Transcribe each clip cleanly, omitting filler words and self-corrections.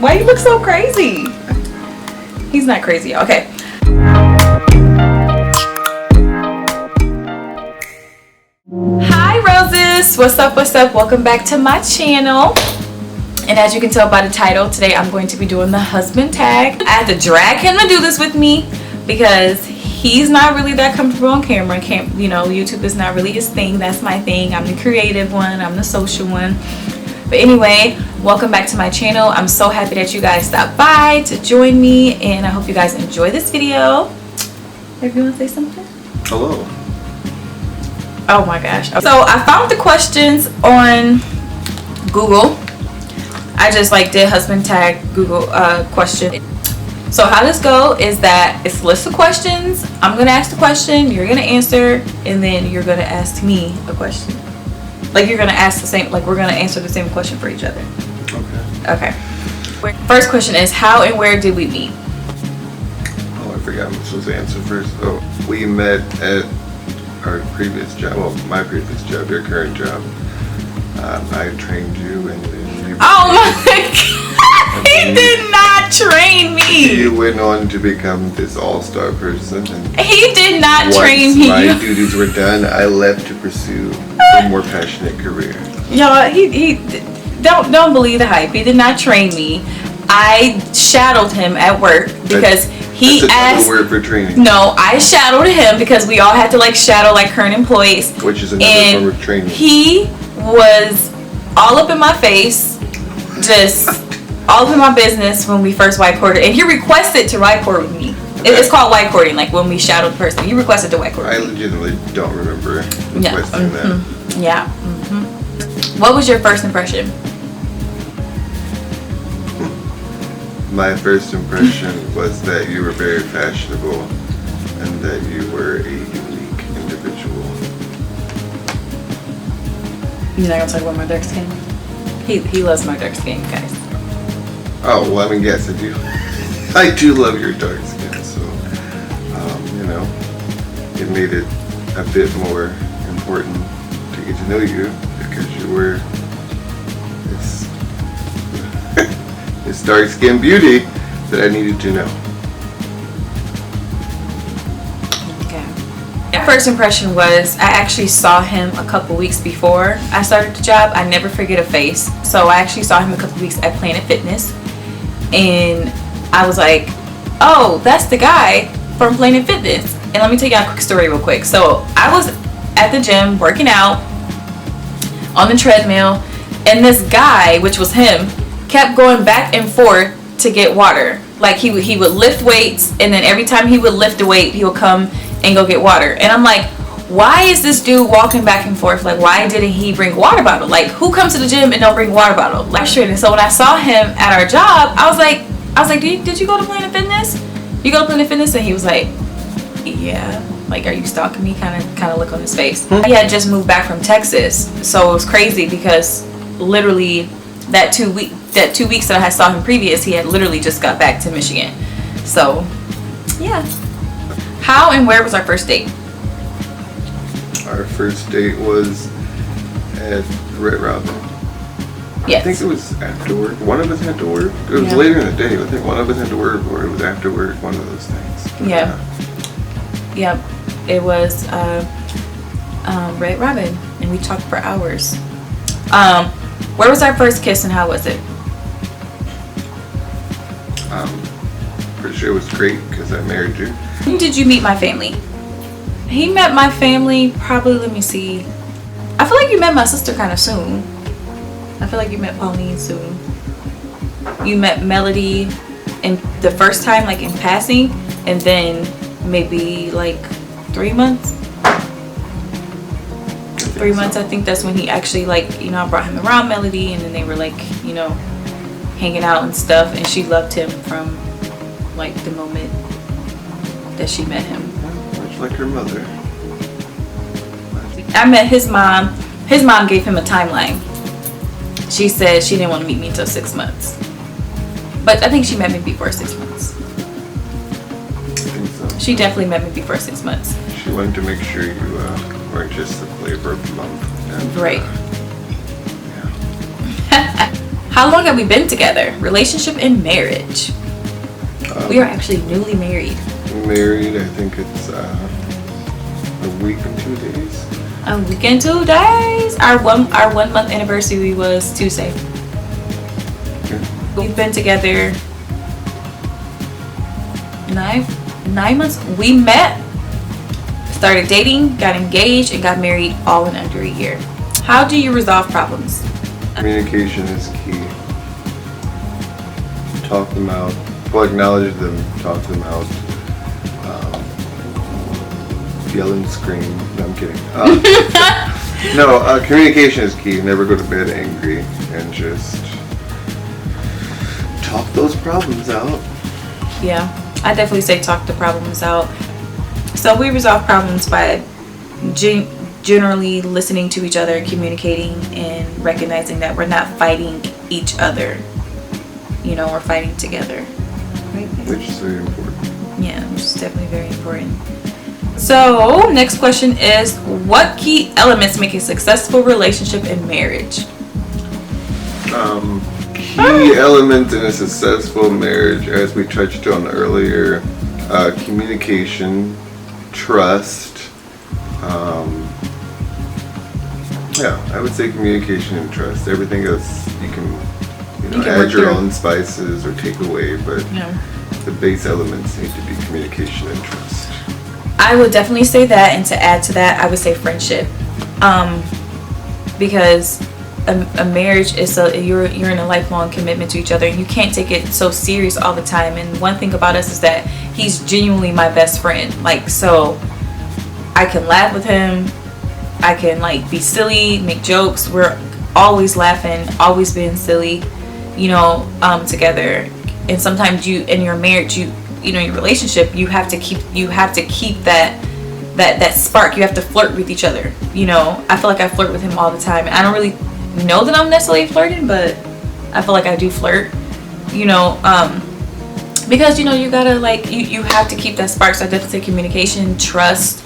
Why you look so crazy? He's not crazy. Okay. Hi roses, what's up, what's up? Welcome back to my channel. And as you can tell by the title, today I'm going to be doing the husband tag. I had to drag him to do this with me because he's not really that comfortable on camera. You know, YouTube is not really his thing. That's my thing. I'm the creative one. I'm the social one. But anyway, welcome back to my channel. I'm so happy that you guys stopped by to join me, and I hope you guys enjoy this video. If you want to say something? Hello. Oh my gosh. So I found the questions on Google. I just did husband tag Google question. So how this go is that it's a list of questions. I'm gonna ask the question, you're gonna answer, and then you're gonna ask me a question. You're gonna ask the same, we're gonna answer the same question for each other. Okay. First question is, how and where did we meet? Oh, I forgot I'm supposed to answer first. Oh, we met at our previous job. Well, my previous job, your current job. I trained you, and then you. Oh my God! He did not train me. You went on to become this all-star person. And he did not train me. Once my duties were done, I left to pursue a more passionate career. Y'all, he don't believe the hype. He did not train me. I shadowed him at work because he asked. That's another word for training. No, I shadowed him because we all had to shadow current employees. Which is another form of training. He was all up in my face, just all up in my business when we first whiteboarded, and he requested to whiteboard with me. It's called whiteboarding, when we shadowed the person. He requested to whiteboard. I legitimately don't remember requesting that. Yeah. What was your first impression? My first impression was that you were very fashionable and that you were a unique individual. You're not gonna talk about my dark skin? He loves my dark skin, guys. Oh, well, I mean, yes, I do. I do love your dark skin, so, it made it a bit more important to get to know you because you were this dark skinned beauty that I needed to know. Okay. My first impression was I actually saw him a couple weeks before I started the job. I never forget a face. So I actually saw him a couple weeks at Planet Fitness, and I was like, oh, that's the guy from Planet Fitness. And let me tell you a quick story real quick. So I was at the gym working out on the treadmill, and this guy, which was him, kept going back and forth to get water. He would lift weights, and then every time he would lift a weight, he would come and go get water. And I'm like, why is this dude walking back and forth? Why didn't he bring a water bottle? Who comes to the gym and don't bring a water bottle? And so when I saw him at our job, I was like, did you go to Planet Fitness? You go to Planet Fitness? And he was like, yeah. Are you stalking me? Kind of look on his face. He had just moved back from Texas, so it was crazy because literally that 2 weeks that I had saw him previous, he had literally just got back to Michigan. So yeah. How and where was our first date? Our first date was at Red Robin. Yes. I think it was after work. One of us had to work. It was later in the day. I think one of us had to work, or it was after work. One of those things. Yeah. Yep. It was Red Robin, and we talked for hours. Where was our first kiss, and how was it? Pretty sure it was great because I married you. When did you meet my family? He met my family probably, let me see. I feel like you met my sister kind of soon. I feel like you met Pauline soon. You met Melody in the first time, in passing, and then maybe 3 months. 3 months, I think that's when he actually I brought him around Melody, and then they were hanging out and stuff, and she loved him from the moment that she met him. Much like her mother. I met his mom. His mom gave him a timeline. She said she didn't want to meet me until 6 months. But I think she met me before 6 months. I think so. She definitely met me before 6 months. She wanted to make sure you weren't just the flavor of the month. And, Right. Yeah. How long have we been together? Relationship and marriage. We are actually newly married. Married, I think it's a week and 2 days. A week and 2 days. Our 1 month anniversary was Tuesday. Yeah. We've been together 9 months. We met, started dating, got engaged, and got married all in under a year. How do you resolve problems? Communication is key. Talk them out. Well, acknowledge them. Talk them out. Yell and scream. No, I'm kidding. No, communication is key. Never go to bed angry, and just talk those problems out. Yeah, I definitely say talk the problems out. So we resolve problems by generally listening to each other, communicating, and recognizing that we're not fighting each other. You know, we're fighting together. Right? Which is very important. Yeah, which is definitely very important. So, next question is, what key elements make a successful relationship and marriage? Key element in a successful marriage, as we touched on earlier, communication, trust. Yeah, I would say communication and trust. Everything else you can add your own spices or take away, but the base elements need to be communication and trust. I would definitely say that, and to add to that, I would say friendship, because a marriage is you're in a lifelong commitment to each other, and you can't take it so serious all the time. And one thing about us is that he's genuinely my best friend. Like, so I can laugh with him, I can like be silly, make jokes. We're always laughing, always being silly, together. And sometimes in your marriage, your relationship, you have to keep that spark. You have to flirt with each other. I feel like I flirt with him all the time. I don't really know that I'm necessarily flirting, but I feel like I do flirt. Because you gotta you have to keep that spark. So I definitely say communication, trust,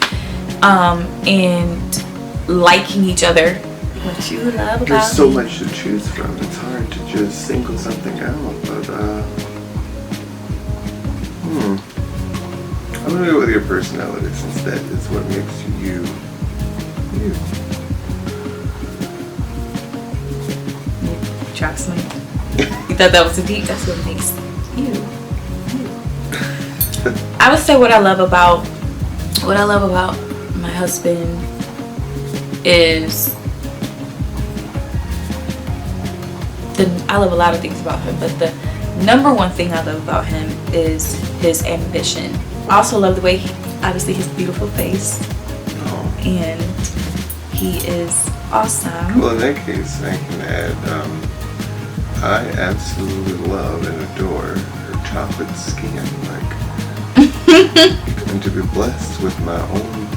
and liking each other. What you love about There's so much to choose from. It's hard to just single something out, but I'm gonna go with your personality, since that is what makes you. Trust me. You thought that was too deep? That's what makes you. I would say what I love about my husband is I love a lot of things about him, but the number one thing I love about him is his ambition. I also love the way obviously his beautiful face, and he is awesome. Well, in that case, I can add, I absolutely love and adore her chocolate skin. And to be blessed with my own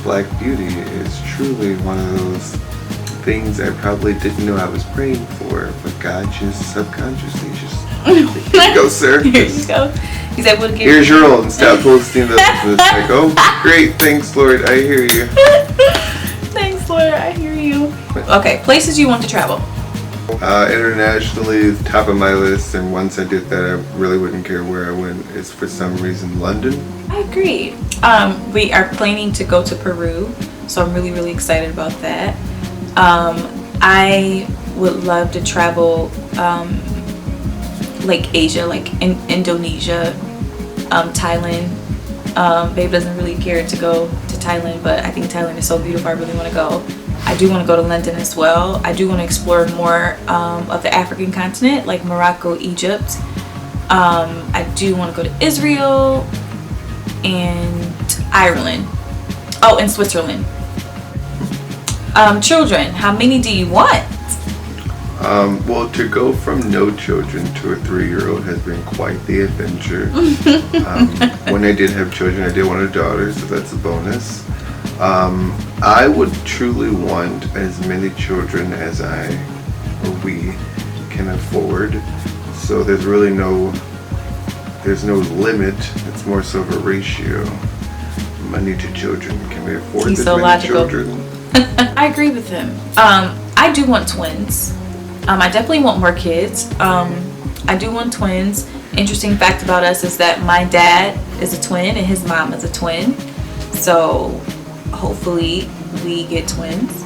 black beauty is truly one of those things I probably didn't know I was praying for, but God just subconsciously here you go, sir. Here you go. He's able to give Here's your own. Stop posting this. It's like, oh, great, thanks, Lord, I hear you. Thanks, Lord, I hear you. Okay, places you want to travel. Internationally is top of my list, and once I did that, I really wouldn't care where I went. Is for some reason London. I agree. We are planning to go to Peru, so I'm really, really excited about that. I would love to travel like Asia, like in Indonesia, Thailand. Babe doesn't really care to go to Thailand, but I think Thailand is so beautiful. I really want to go. I do want to go to London as well. I do want to explore more of the African continent, like Morocco, Egypt. I do want to go to Israel and Ireland. Oh, and Switzerland. Children, how many do you want? Well, to go from no children to a 3-year-old has been quite the adventure. When I did have children, I did want a daughter, so that's a bonus. I would truly want as many children as we can afford. So there's really no limit. It's more so of a ratio. Money to children. Can we afford this many children? I agree with him. I do want twins. I definitely want more kids. I do want twins. Interesting fact about us is that my dad is a twin and his mom is a twin. So hopefully we get twins.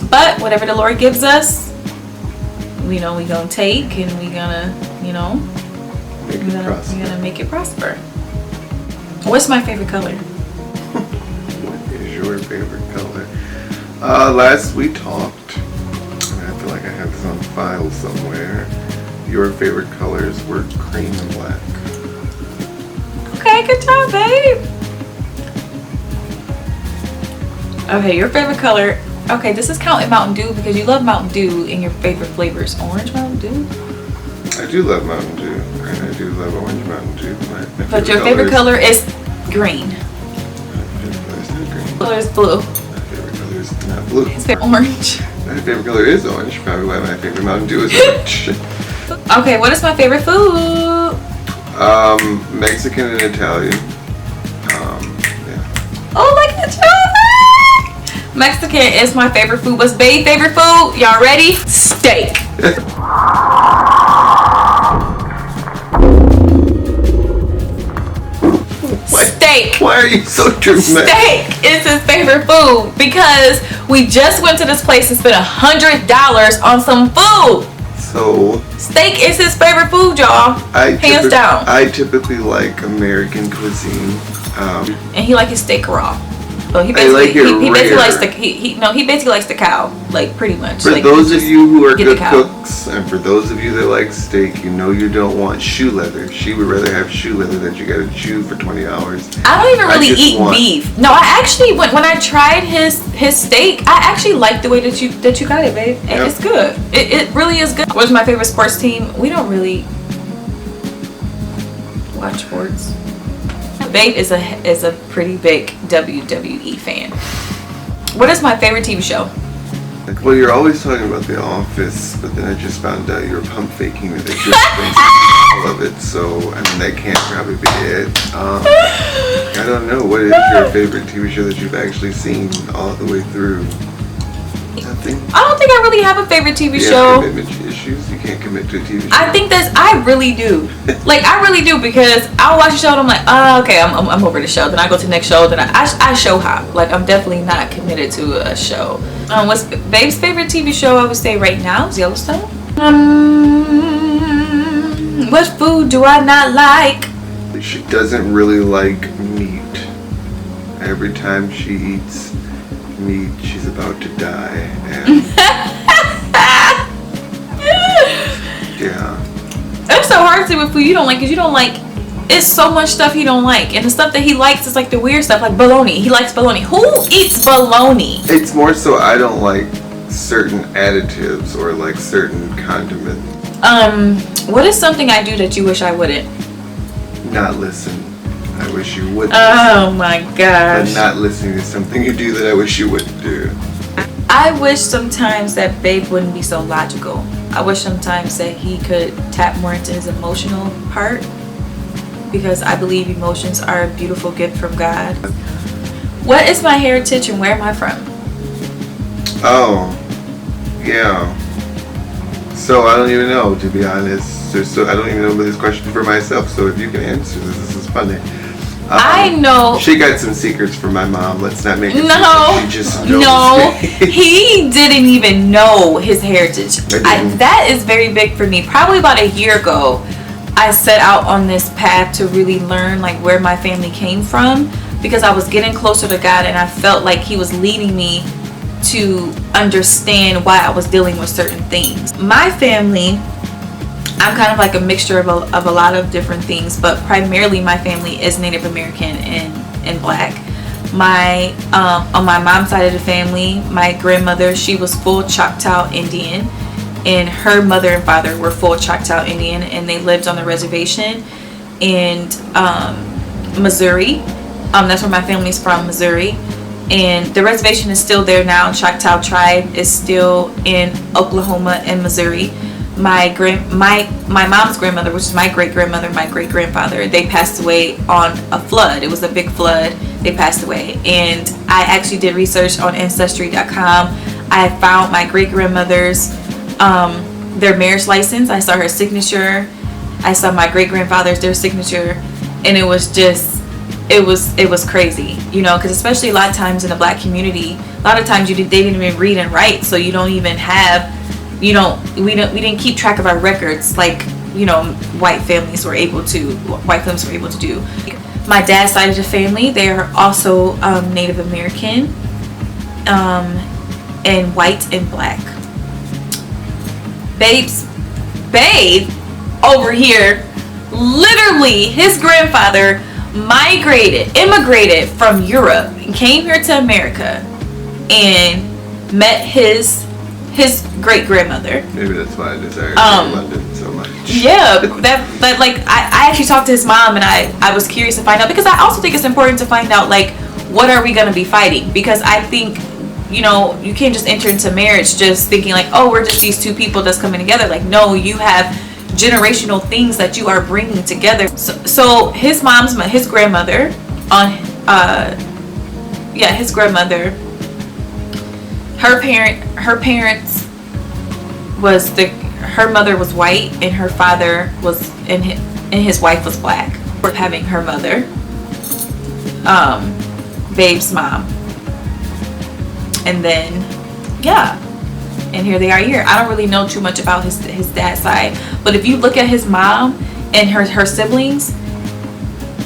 But whatever the Lord gives us, we know we're gonna take, and we're gonna, we're gonna make it prosper. What's my favorite color? What is your favorite color? Last we talked, and I feel like I have this on file somewhere. Your favorite colors were cream and black. Okay, good job, babe. Okay, your favorite color. Okay, this is counting Mountain Dew because you love Mountain Dew and your favorite flavor is orange Mountain Dew. I do love Mountain Dew, and I do love orange Mountain Dew. But your favorite color is green. My favorite color is not green. Color is blue. My favorite color is not blue. It's orange. My favorite color is orange. Probably why my favorite Mountain Dew is orange. Okay, what is my favorite food? Mexican and Italian. Yeah. Oh, like the chocolate! Mexican is my favorite food. What's babe's favorite food? Y'all ready? Steak. Steak. Why are you so dramatic? Steak is his favorite food because we just went to this place and spent $100 on some food. So steak is his favorite food, y'all. Hands down. I typically like American cuisine. And he like his steak raw. So he basically likes the he basically likes the cow, like pretty much. For like, those of you who are good cow. cooks, and for those of you that like steak, you know you don't want shoe leather. She would rather have shoe leather that you gotta chew for 20 hours. I don't even really eat beef. No, I actually when I tried his steak, I actually like the way that you got it, babe. And Yep. it's good. It really is good. What's my favorite sports team? We don't really watch sports. Babe is a pretty big WWE fan. What is my favorite TV show? Well, you're always talking about The Office, but then I just found out you're pump faking that you're basically all of it. So I mean, that can't probably be it. I don't know. What is your favorite TV show that you've actually seen all the way through? Nothing. I don't think I really have a favorite TV You show. have commitment issues. You can't commit to a TV show. I think I really do. Like, I really do, because I'll watch a show and I'm like, oh, okay, I'm over the show. Then I go to the next show. Then I show hop. Like, I'm definitely not committed to a show. What's babe's favorite TV show? I would say right now is Yellowstone. What food do I not like? She doesn't really like meat. Every time she eats meat, she's about to die. And yeah. It's so hard to say what food you don't like, because you don't like. It's so much stuff he don't like, and the stuff that he likes is like the weird stuff, like bologna. He likes bologna. Who eats bologna? It's more so I don't like certain additives or like certain condiments. What is something I do that you wish I wouldn't? Not listen. I wish you would. Oh my gosh. But not listening is something you do that I wish you wouldn't do. I wish sometimes that babe wouldn't be so logical. I wish sometimes that he could tap more into his emotional part, because I believe emotions are a beautiful gift from God. What is my heritage and where am I from? Oh, yeah. So I don't even know, to be honest. So I don't even know this question for myself. So if you can answer this is funny. I know. She got some secrets from my mom. Let's not make it No, she just knows. no. He didn't even know his heritage. didn't. That is very big for me. Probably about a year ago, I set out on this path to really learn like where my family came from, because I was getting closer to God and I felt like he was leading me to understand why I was dealing with certain things. My family, I'm kind of like a mixture of a lot of different things, but primarily my family is Native American and Black. My on my mom's side of the family, my grandmother, she was full Choctaw Indian, and her mother and father were full Choctaw Indian, and they lived on the reservation in Missouri. That's where my family's from, Missouri. And the reservation is still there now. Choctaw tribe is still in Oklahoma and Missouri. My mom's grandmother, which is my great-grandmother, my great-grandfather, they passed away on a flood. It was a big flood. They passed away. And I actually did research on Ancestry.com. I found my great-grandmother's their marriage license. I saw her signature. I saw my great-grandfather's, their signature, and it was just, it was crazy, you know, because especially a lot of times in the black community, a lot of times they didn't even read and write, so you don't even have, we didn't keep track of our records like, you know, white families were able to do. My dad's side of the family, they are also Native American, and white and black. Babe over here, literally his grandfather immigrated from Europe and came here to America and met his great grandmother. Maybe that's why I desire to go to London so much. Yeah, that like I actually talked to his mom, and I was curious to find out, because I also think it's important to find out, like, what are we going to be fighting, because I think, you know, you can't just enter into marriage just thinking like, oh, we're just these two people that's coming together. Like, no, you have generational things that you are bringing together. So his grandmother his grandmother, her parents was her mother was white and her father was, and his wife was black. For having her mother, Babe's mom. And then, yeah, and here they are here. I don't really know too much about his dad's side, but if you look at his mom and her siblings,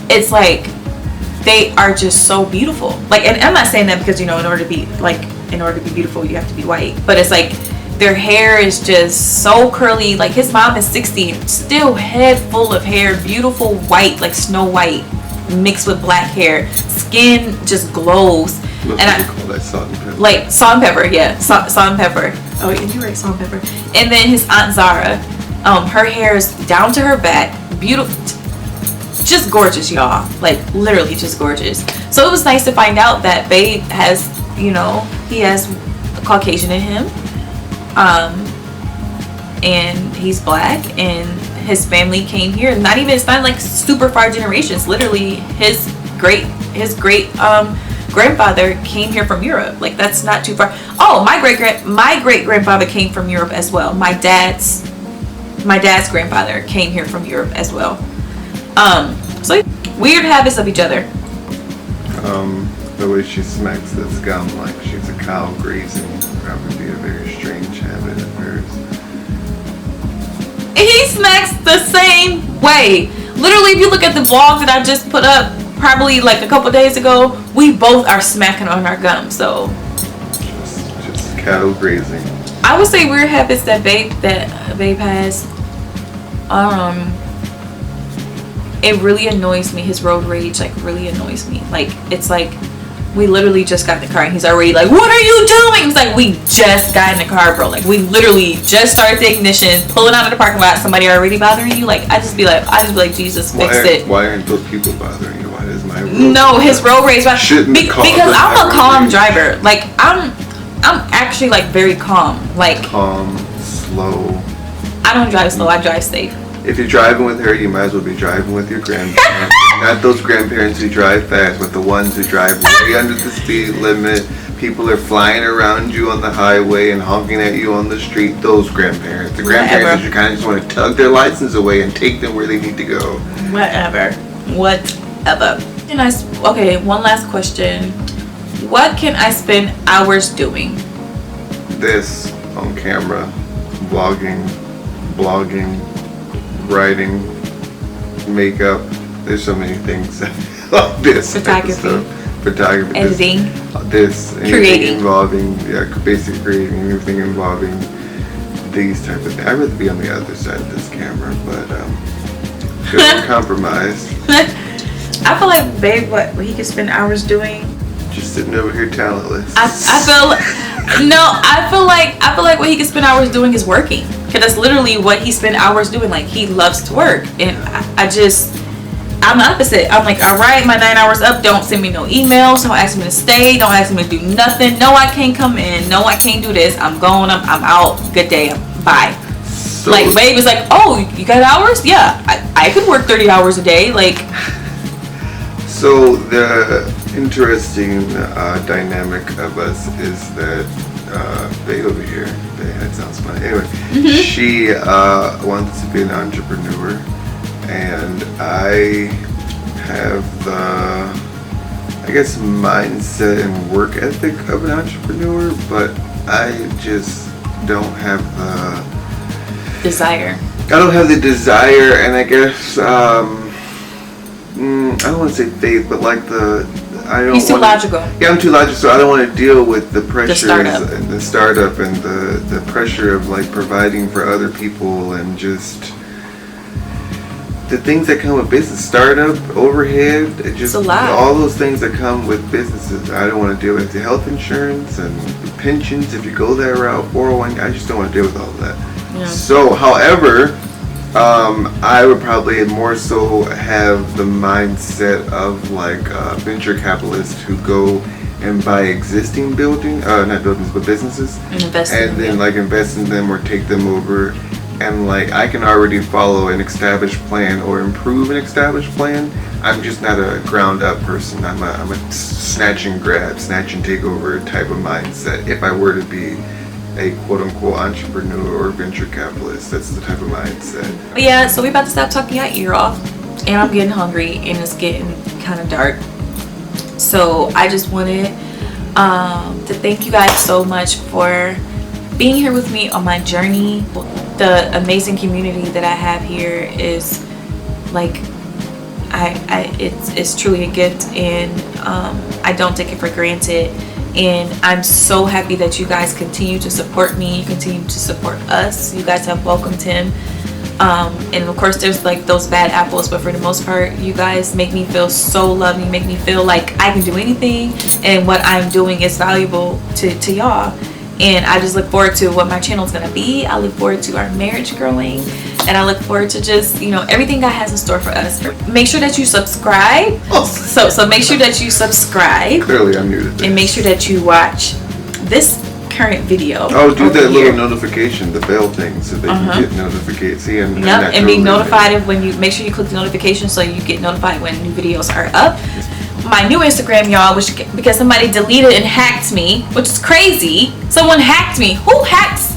it's like they are just so beautiful. Like, and I'm not saying that because, you know, in order to be beautiful, you have to be white. But it's like their hair is just so curly. Like, his mom is 60, still head full of hair, beautiful white, like Snow White, mixed with black hair. Skin just glows. And I call that salt and pepper. Like salt and pepper, yeah, salt and pepper. Oh, and you're right, salt and pepper. And then his Aunt Zara, her hair is down to her back, beautiful, just gorgeous, y'all. Like, literally just gorgeous. So it was nice to find out that Babe has, you know, he has a Caucasian in him, and he's black, and his family came here. It's not like super far generations. Literally, his great grandfather came here from Europe. Like, that's not too far. Oh, my great grandfather came from Europe as well. My dad's grandfather came here from Europe as well. So weird habits of each other. The way she smacks this gum like she's a cow grazing would probably be a very strange habit of hers. He smacks the same way. Literally, if you look at the vlog that I just put up, probably like a couple days ago, we both are smacking on our gum. So just cattle grazing. I would say weird habits that Babe has. It really annoys me. His road rage like really annoys me. Like, it's like we literally just got in the car and he's already like, "What are you doing?" It's like, we just got in the car, bro. Like, we literally just started the ignition, pulling out of the parking lot. Somebody already bothering you? Like, I just be like, Jesus, fix it. Why aren't those people bothering you? Why does my road his road rage because I'm a calm driver. Like, I'm actually like very calm. Like, calm, slow. I don't drive slow. I drive safe. If you're driving with her, you might as well be driving with your grandparents. Not those grandparents who drive fast, but the ones who drive way under the speed limit. People are flying around you on the highway and honking at you on the street. Those grandparents. The grandparents that you kind of just want to tug their license away and take them where they need to go. Whatever. Okay, one last question. What can I spend hours doing? This on camera, vlogging, blogging, writing, makeup. There's so many things like this. Photography, editing, this creating, involving, basic creating, everything involving these type of things. I'd rather be on the other side of this camera, but feel compromised. I feel like Babe, what he could spend hours doing. Just sitting over here talentless. I feel like what he could spend hours doing is working. Because that's literally what he spent hours doing. Like, he loves to work. And I'm the opposite. I'm like, all right, my 9 hours up. Don't send me no emails. Don't ask me to stay. Don't ask me to do nothing. No, I can't come in. No, I can't do this. I'm going. I'm out. Good day. Bye. So, like, Babe is like, oh, you got hours? Yeah, I could work 30 hours a day. Like. So the interesting dynamic of us is that Faye over here. Faye, that sounds funny. Anyway, she wants to be an entrepreneur, and I have the, I guess, mindset and work ethic of an entrepreneur, but I just don't have the desire. I don't have the desire, and I guess I don't want to say faith, but like He's too logical. Yeah, I'm too logical, so I don't want to deal with the pressures startup. and the startup and the pressure of like providing for other people and just the things that come with business, startup, overhead, It's a lot. all those things that come with businesses. I don't want to deal with the health insurance and the pensions if you go that route, 401. I just don't want to deal with all of that. Yeah. So, however, I would probably more so have the mindset of like venture capitalists who go and buy existing not buildings, but businesses, And invest and then like invest in them or take them over, and like I can already follow an established plan or improve an established plan. I'm just not a ground up person. I'm a snatch and grab, snatch and take over type of mindset. If I were to be a quote-unquote entrepreneur or venture capitalist, that's the type of mindset. But yeah, so we about to stop talking your ear off, and I'm getting hungry, and it's getting kind of dark. So I just wanted to thank you guys so much for being here with me on my journey. The amazing community that I have here is like it's truly a gift, and I don't take it for granted. And I'm so happy that you guys continue to support me, continue to support us. You guys have welcomed him. And of course there's like those bad apples, but for the most part, you guys make me feel so loved. You make me feel like I can do anything, and what I'm doing is valuable to y'all. And I just look forward to what my channel is going to be. I look forward to our marriage growing, and I look forward to just, everything God has in store for us. Make sure that you subscribe. So make sure that you subscribe. Clearly I'm new to this. And make sure that you watch this current video. Oh, do that little notification, the bell thing, so that you get notified. See, I'm not and be totally notified of when you, make sure you click the notification so you get notified when new videos are up. My new Instagram, y'all, because somebody deleted and hacked me, which is crazy. Someone hacked me. Who hacks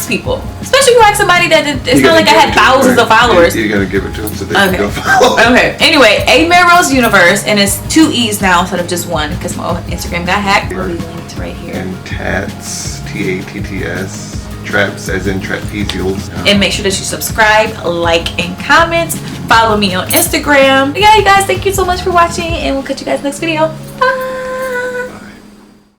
people? Especially who hacks somebody that it's not like I had thousands of followers. You gotta give it to them so they can go follow. Okay. Anyway, A Melrose Universe, and it's 2 E's now instead of just one because my Instagram got hacked. It'll be linked right here. And Tats, Tatts, traps as in trapezials. And make sure that you subscribe, like, and comment. Follow me on Instagram. Yeah, you guys, thank you so much for watching, and we'll catch you guys next video. Bye.